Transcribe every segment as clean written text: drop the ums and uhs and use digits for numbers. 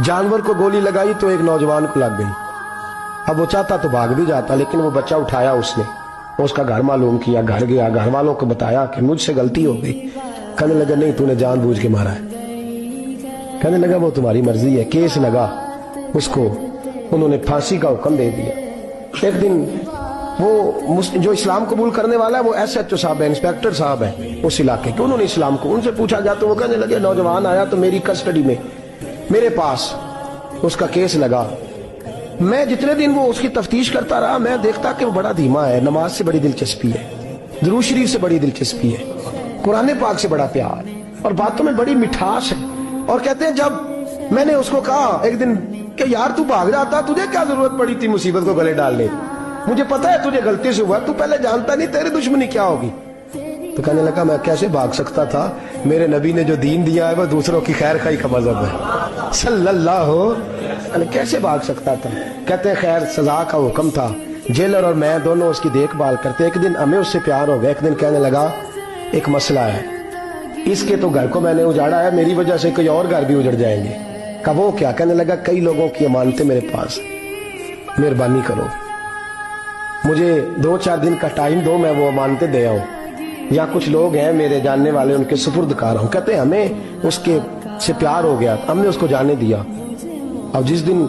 जानवर को गोली लगाई तो एक नौजवान को लग गई। अब वो चाहता तो भाग भी जाता, लेकिन वो बच्चा उठाया उसने, उसका घर मालूम किया, घर गया, घर वालों को बताया कि मुझसे गलती हो गई। कहने लगा नहीं, तूने जानबूझ के मारा है। कहने लगा वो तुम्हारी मर्जी है। केस लगा, उसको उन्होंने फांसी का हुक्म दे दिया। एक दिन वो जो इस्लाम कबूल करने वाला है वो SHO साहब है, इंस्पेक्टर साहब है उस इलाके के, उन्होंने इस्लाम को उनसे पूछा गया तो वो कहने लगे नौजवान आया तो मेरी कस्टडी में मेरे पास उसका केस लगा। मैं जितने दिन वो उसकी तफ्तीश करता रहा, मैं देखता कि वो बड़ा धीमा है, नमाज से बड़ी दिलचस्पी है, दुरूद शरीफ से बड़ी दिलचस्पी है, कुरान पाक से बड़ा प्यार और बातों में बड़ी मिठास है। और कहते हैं जब मैंने उसको कहा एक दिन कि यार तू भाग जाता, तुझे क्या जरूरत पड़ी थी मुसीबत को गले डालने, मुझे पता है तुझे गलती से हुआ, तू पहले जानता नहीं तेरी दुश्मनी क्या होगी। तो कहने लगा मैं कैसे भाग सकता था, मेरे नबी ने जो दीन दिया है वो दूसरों की खैर खाई का मजहब है सल्लल्लाहु अलैहि, कैसे भाग सकता था। कहते हैं खैर सजा का हुक्म था, जेलर और मैं दोनों उसकी देखभाल करते। एक दिन हमें उससे प्यार हो गया। एक दिन कहने लगा एक मसला है, इसके तो घर को मैंने उजाड़ा है, मेरी वजह से कोई और घर भी उजड़ जाएंगे। कहा वो क्या? कहने लगा कई लोगों की अमानतें मेरे पास, मेहरबानी करो मुझे 2-4 दिन का टाइम दो, मैं वो अमानतें दे आऊं, या कुछ लोग हैं मेरे जानने वाले उनके सुपुर्द कर हूं। कहते हैं हमें उसके से प्यार हो गया, हमने उसको जाने दिया। अब जिस दिन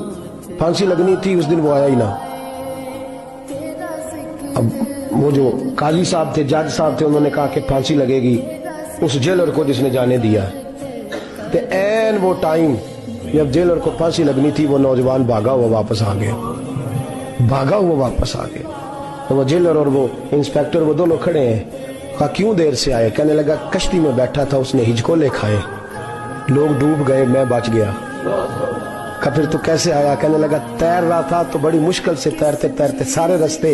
फांसी लगनी थी उस दिन वो आया ही ना। अब वो जो काजी साहब थे, जज साहब थे, उन्होंने कहा कि फांसी लगेगी उस जेलर को जिसने जाने दिया। तो ऐन वो टाइम जब जेलर को फांसी लगनी थी वो नौजवान भागा हुआ वापस आ गया, भागा हुआ वापस आ गया। तो वो जेलर और वो इंस्पेक्टर वो दोनों खड़े हैं। कहा क्यों देर से आए? कहने लगा कश्ती में बैठा था, उसने हिजकोले खाए, लोग डूब गए, मैं बच गया। कहा फिर तो कैसे आया? कहने लगा तैर रहा था तो बड़ी मुश्किल से तैरते तैरते सारे रास्ते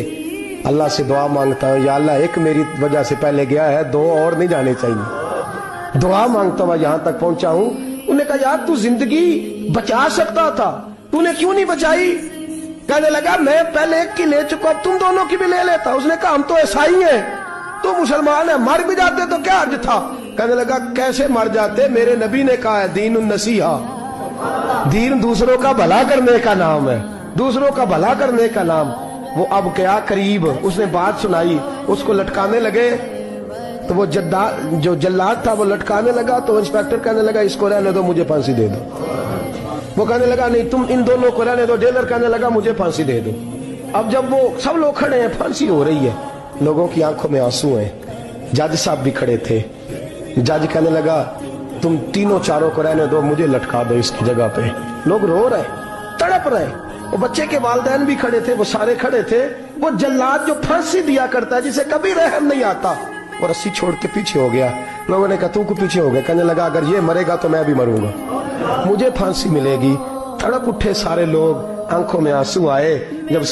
अल्लाह से दुआ मांगता हूँ, या अल्लाह एक मेरी वजह से पहले गया है, 2 और नहीं जाने चाहिए, दुआ मांगता हुआ यहाँ तक पहुंचा हूँ। उन्होंने कहा यार तू जिंदगी बचा सकता था, तूने क्यों नहीं बचाई? कहने लगा मैं पहले एक की ले चुका, तुम दोनों की भी ले लेता। उसने कहा हम तो ईसाई हैं, तो मुसलमान है, मर भी जाते तो क्या अर्ज था। कहने लगा कैसे मर जाते, मेरे नबी ने कहा है दीन नसीहा, दीन दूसरों का भला करने का नाम है, दूसरों का भला करने का नाम। वो अब क्या करीब उसने बात सुनाई, उसको लटकाने लगे तो वो जो जल्लाद था वो लटकाने लगा। तो इंस्पेक्टर कहने लगा इसको रहने दो, मुझे फांसी दे दो। वो कहने लगा नहीं तुम इन दोनों को रहने दो। जेलर कहने लगा मुझे फांसी दे दो। अब जब वो सब लोग खड़े हैं, फांसी हो रही है, लोगों की आंखों में आंसू हैं, जज साहब भी खड़े थे। जज कहने लगा तुम तीनों चारों को रहने दो, मुझे लटका दो इसकी जगह पे। लोग रो रहे, तड़प रहे, वो बच्चे के वालिदैन भी खड़े थे, वो सारे खड़े थे। वो जल्लाद जो फांसी दिया करता है, जिसे कभी रहम नहीं आता, वो रस्सी छोड़ के पीछे हो गया। लोगों ने कहा तू को पीछे हो गया? कहने लगा अगर ये मरेगा तो मैं भी मरूंगा, मुझे फांसी मिलेगी। तड़प उठे सारे लोग, आंखों में आंसू आए। जब